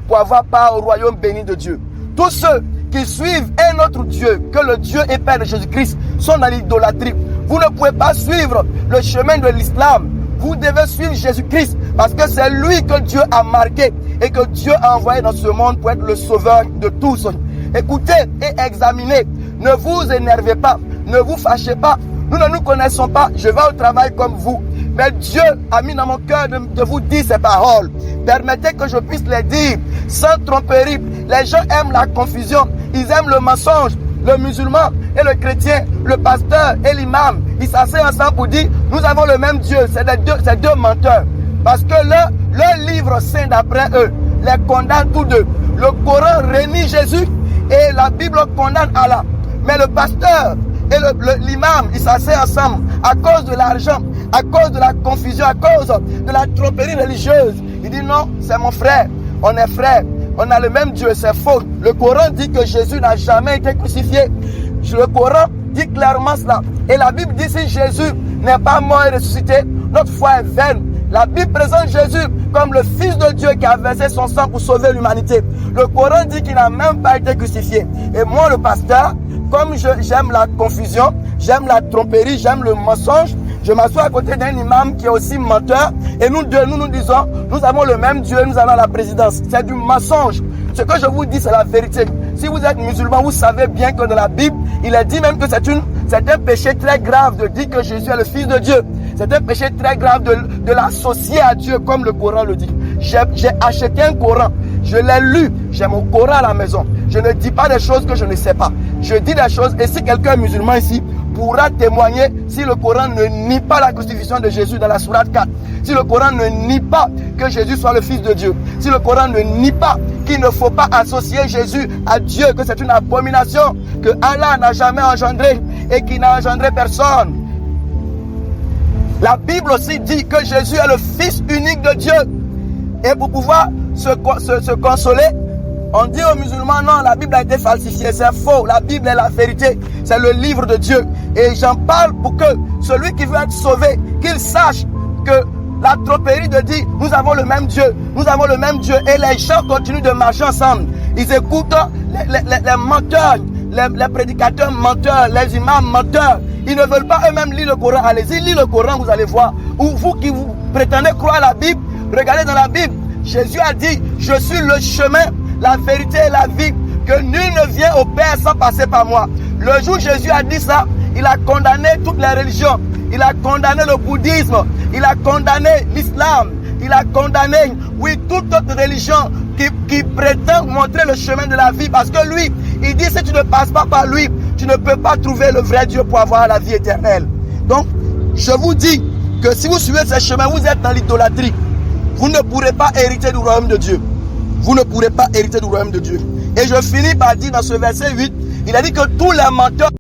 pour avoir part au royaume béni de Dieu. Tous ceux qui suivent un autre Dieu que le Dieu et Père de Jésus-Christ sont dans l'idolâtrie. Vous ne pouvez pas suivre le chemin de l'islam. Vous devez suivre Jésus-Christ parce que c'est lui que Dieu a marqué et que Dieu a envoyé dans ce monde pour être le sauveur de tous. Écoutez et examinez. Ne vous énervez pas. Ne vous fâchez pas. Nous ne nous connaissons pas. Je vais au travail comme vous. Mais Dieu a mis dans mon cœur de vous dire ces paroles. Permettez que je puisse les dire sans tromperie. Les gens aiment la confusion. Ils aiment le mensonge. Le musulman et le chrétien, le pasteur et l'imam, ils s'asseyent ensemble pour dire nous avons le même Dieu. C'est deux menteurs. Parce que leur livre saint d'après eux les condamne tous deux. Le Coran renie Jésus et la Bible condamne Allah. Mais le pasteur et l'imam, ils s'asseyent ensemble à cause de l'argent, à cause de la confusion, à cause de la tromperie religieuse. Il dit non, c'est mon frère, on est frères. On a le même Dieu, c'est faux. Le Coran dit que Jésus n'a jamais été crucifié. Le Coran dit clairement cela. Et la Bible dit si Jésus n'est pas mort et ressuscité, notre foi est vaine. La Bible présente Jésus comme le Fils de Dieu qui a versé son sang pour sauver l'humanité. Le Coran dit qu'il n'a même pas été crucifié. Et moi, le pasteur, comme j'aime la confusion, j'aime la tromperie, j'aime le mensonge, je m'assois à côté d'un imam qui est aussi menteur et nous deux, nous disons, nous avons le même Dieu, nous allons à la présidence. C'est du mensonge. Ce que je vous dis, c'est la vérité. Si vous êtes musulman, vous savez bien que dans la Bible, il est dit même que c'est un péché très grave de dire que Jésus est le Fils de Dieu. C'est un péché très grave de l'associer à Dieu, comme le Coran le dit. J'ai acheté un Coran, je l'ai lu, j'ai mon Coran à la maison. Je ne dis pas des choses que je ne sais pas. Je dis des choses, et si quelqu'un est musulman ici, pourra témoigner si le Coran ne nie pas la crucifixion de Jésus dans la sourate 4. Si le Coran ne nie pas que Jésus soit le Fils de Dieu. Si le Coran ne nie pas qu'il ne faut pas associer Jésus à Dieu, que c'est une abomination, que Allah n'a jamais engendré et qu'il n'a engendré personne. La Bible aussi dit que Jésus est le Fils unique de Dieu. Et pour pouvoir se consoler, on dit aux musulmans, non, la Bible a été falsifiée, c'est faux, la Bible est la vérité, c'est le livre de Dieu. Et j'en parle pour que celui qui veut être sauvé, qu'il sache que la tromperie de dire, nous avons le même Dieu, nous avons le même Dieu, et les gens continuent de marcher ensemble. Ils écoutent les menteurs, les prédicateurs menteurs, les imams menteurs. Ils ne veulent pas eux-mêmes lire le Coran. Allez-y, lisez le Coran, vous allez voir. Ou vous qui vous prétendez croire à la Bible, regardez dans la Bible. Jésus a dit, je suis le chemin, la vérité et la vie, que nul ne vient au Père sans passer par moi. Le jour où Jésus a dit ça, il a condamné toutes les religions. Il a condamné le bouddhisme, il a condamné l'islam, il a condamné, oui, toute autre religion qui prétend montrer le chemin de la vie. Parce que lui, il dit, si tu ne passes pas par lui, tu ne peux pas trouver le vrai Dieu pour avoir la vie éternelle. Donc, je vous dis que si vous suivez ce chemin, vous êtes dans l'idolâtrie. Vous ne pourrez pas hériter du royaume de Dieu. Vous ne pourrez pas hériter du royaume de Dieu. Et je finis par dire dans ce verset 8, il a dit que tous les menteurs